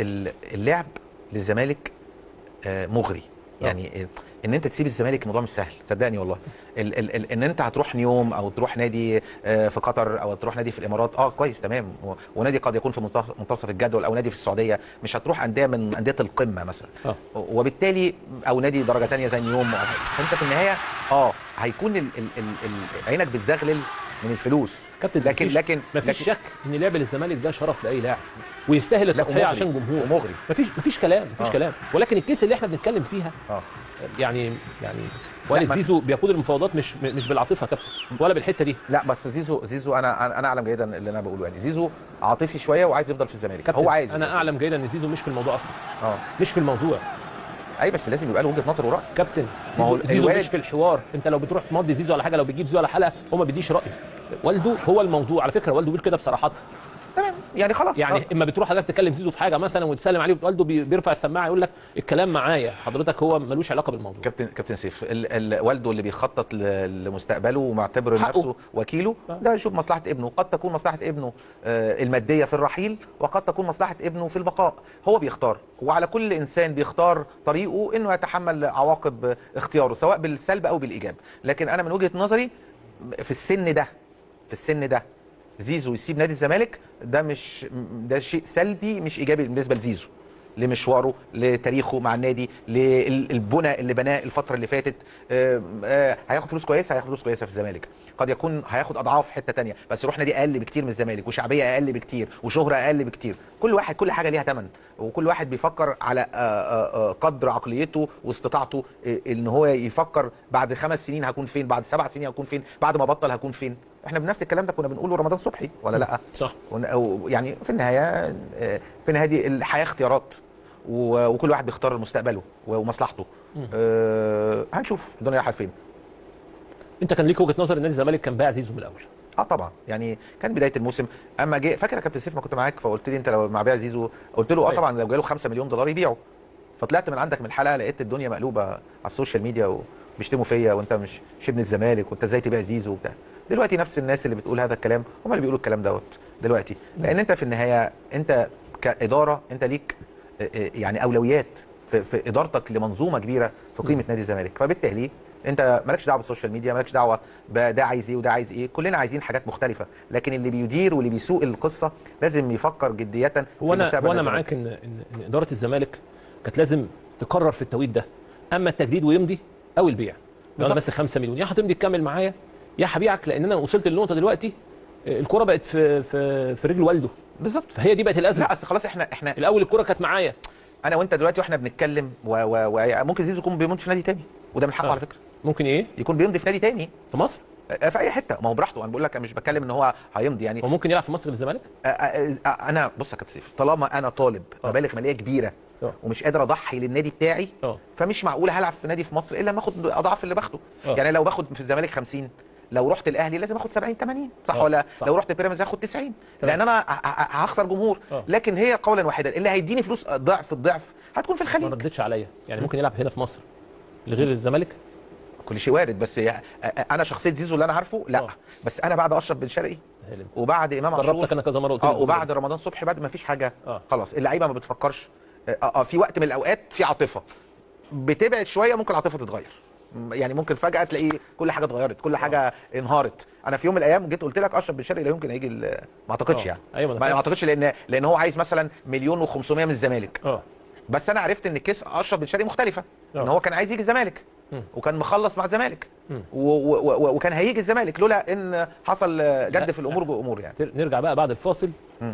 اللعب للزمالك مغري. يعني ان انت تسيب الزمالك الموضوع مش سهل، صدقني والله. ان انت هتروح نيوم او تروح نادي في قطر او تروح نادي في الامارات، كويس تمام، ونادي قد يكون في منتصف الجدول، او نادي في السعوديه، مش هتروح انديه من انديه القمه مثلا. وبالتالي او نادي درجه ثانيه زي نيوم. فانت في النهايه هيكون عينك بتزغلل من الفلوس. كابتن، لكن مفيش شك ان لعب للزمالك ده شرف لاي لاعب ويستاهل التضحيه عشان جمهور. ومغري، مفيش كلام، كلام. ولكن الكيس اللي احنا بنتكلم فيها يعني والد زيزو بيقود المفاوضات مش بالعاطفه يا كابتن، ولا بالحته دي. لا بس زيزو انا اعلم جيدا اللي انا بقوله. يعني زيزو عاطفي شويه وعايز يفضل في الزمالك. هو عايز. انا اعلم جيدا ان زيزو مش في الموضوع اصلا. مش في الموضوع. اي بس لازم يبقى له وجهه نظر وراي. كابتن، زيزو مش في الحوار. انت لو بتروح تمضي زيزو على حاجه، لو بتجيب زيزو على حلقه، هو ما بيديش رايه. والده هو الموضوع على فكره. والده بيقول كده بصراحه. تمام، يعني خلاص. يعني اما بتروح حضرتك تكلم زيزو في حاجه مثلا وتسلم عليه، والده بيرفع السماعه يقول لك الكلام معايا حضرتك، هو ملوش علاقه بالموضوع. كابتن سيف، والده اللي بيخطط لمستقبله ومعتبر نفسه وكيله، ده يشوف مصلحه ابنه. قد تكون مصلحه ابنه الماديه في الرحيل، وقد تكون مصلحه ابنه في البقاء. هو بيختار، وعلى كل انسان بيختار طريقه انه يتحمل عواقب اختياره سواء بالسلب او بالايجاب. لكن انا من وجهه نظري في السن ده زيزو يسيب نادي الزمالك، ده شيء سلبي مش ايجابي بالنسبه لزيزو، لمشواره، لتاريخه مع النادي، للبنى اللي بناه الفتره اللي فاتت. هياخد فلوس كويسه في الزمالك. قد يكون هياخد اضعاف حته ثانيه، بس يروح نادي اقل بكتير من الزمالك، وشعبيه اقل بكتير، وشهره اقل بكتير. كل حاجه ليها ثمن، وكل واحد بيفكر على قدر عقليته واستطاعته، ان هو يفكر بعد 5 سنين هكون فين، بعد 7 سنين هكون فين، بعد ما بطل هكون فين. احنا بنفس الكلام ده كنا بنقوله رمضان صبحي، ولا لا؟ صح. يعني في النهايه دي الحياه اختيارات، وكل واحد بيختار مستقبله ومصلحته. هنشوف الدنيا رايحه فين. انت كان ليك وجهه نظر ان نادي الزمالك كان بايع زيزو من الاول؟ طبعا. يعني كان بدايه الموسم، اما جه فاكر يا كابتن سيف ما كنت معاك، فقلت لي انت لو مع بيع زيزو، قلت له طبعا لو جاله 5 مليون دولار يبيعه. فطلعت من عندك من الحلقه لقيت الدنيا مقلوبه على السوشيال ميديا وبيشتموا فيا، وانت مش ابن الزمالك، وانت ازاي تبيع زيزو وبتاع. دلوقتي نفس الناس اللي بتقول هذا الكلام هم اللي بيقولوا الكلام دوت دلوقتي. لان انت في النهايه انت كاداره انت ليك يعني اولويات في ادارتك لمنظومه كبيره في قيمه نادي الزمالك. فبالتالي انت مالكش دعوه بالسوشيال ميديا، مالكش دعوه ده عايز ايه وده عايز ايه. كلنا عايزين حاجات مختلفه، لكن اللي بيدير واللي بيسوق القصه لازم يفكر جديه. وانا معاك ان اداره الزمالك كانت لازم تقرر في التوقيت ده، اما التجديد ويمضي او البيع. انا بس 5 مليون، يا هتمضي تكمل معايا يا هبيعك، لان انا وصلت للنقطه دلوقتي الكره بقت في رجل والده. بالظبط. فهي دي بقت الازمه. لا اصل خلاص احنا الاول الكره كانت معايا انا وانت دلوقتي واحنا بنتكلم، وممكن زيزو يكون بيمضي في نادي تاني، وده من حقه على فكره. ممكن ايه؟ يكون بيمضي في نادي تاني في مصر، في اي حته، ما هو براحته. انا بقول لك، انا مش بتكلم ان هو هيمضي. يعني هو ممكن يلعب في مصر للزمالك. انا بص يا كابتن سيف، طالما انا طالب مبالغ ماليه كبيره ومش قادر اضحي للنادي بتاعي، فمش معقول هلعب في نادي في مصر الا ما اخد اضعاف اللي باخده. يعني لو باخد في الزمالك 50، لو رحت الاهلي لازم اخد 70 80، صح ولا؟ لو رحت بيراميدز هاخد 90، لان انا هخسر جمهور. لكن هي قولا واحدا اللي هيديني فلوس ضعف الضعف هتكون في الخليج. ما ردتش عليا. يعني ممكن يلعب هنا في مصر لغير الزمالك؟ كل شيء وارد، بس انا شخصيه زيزو اللي انا عارفه لا. بس انا بعد اشرف بن شرقي وبعد امام عاشور، جربتك انا كذا مره، وبعد رمضان صبحي، بعد ما فيش حاجه خلاص. اللعيبه ما بتفكرش. في وقت من الاوقات في عاطفه بتبعد شويه، ممكن العاطفه تتغير. يعني ممكن فجاه تلاقي كل حاجه اتغيرت، كل حاجه انهارت. انا في يوم من الايام جيت قلت لك اشرف بن شرقي لا يمكن هيجي، ما اعتقدش. يعني ما اعتقدش، لان هو عايز مثلا 1,500,000 من الزمالك. بس انا عرفت ان كيس اشرف بن شرقي مختلفه، ان هو كان عايز يجي الزمالك وكان مخلص مع الزمالك، وكان هيجي الزمالك لولا ان حصل جد في الامور بامور. يعني نرجع بقى بعد الفاصل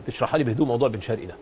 تشرح لي بهدوء موضوع بن شرقي ده.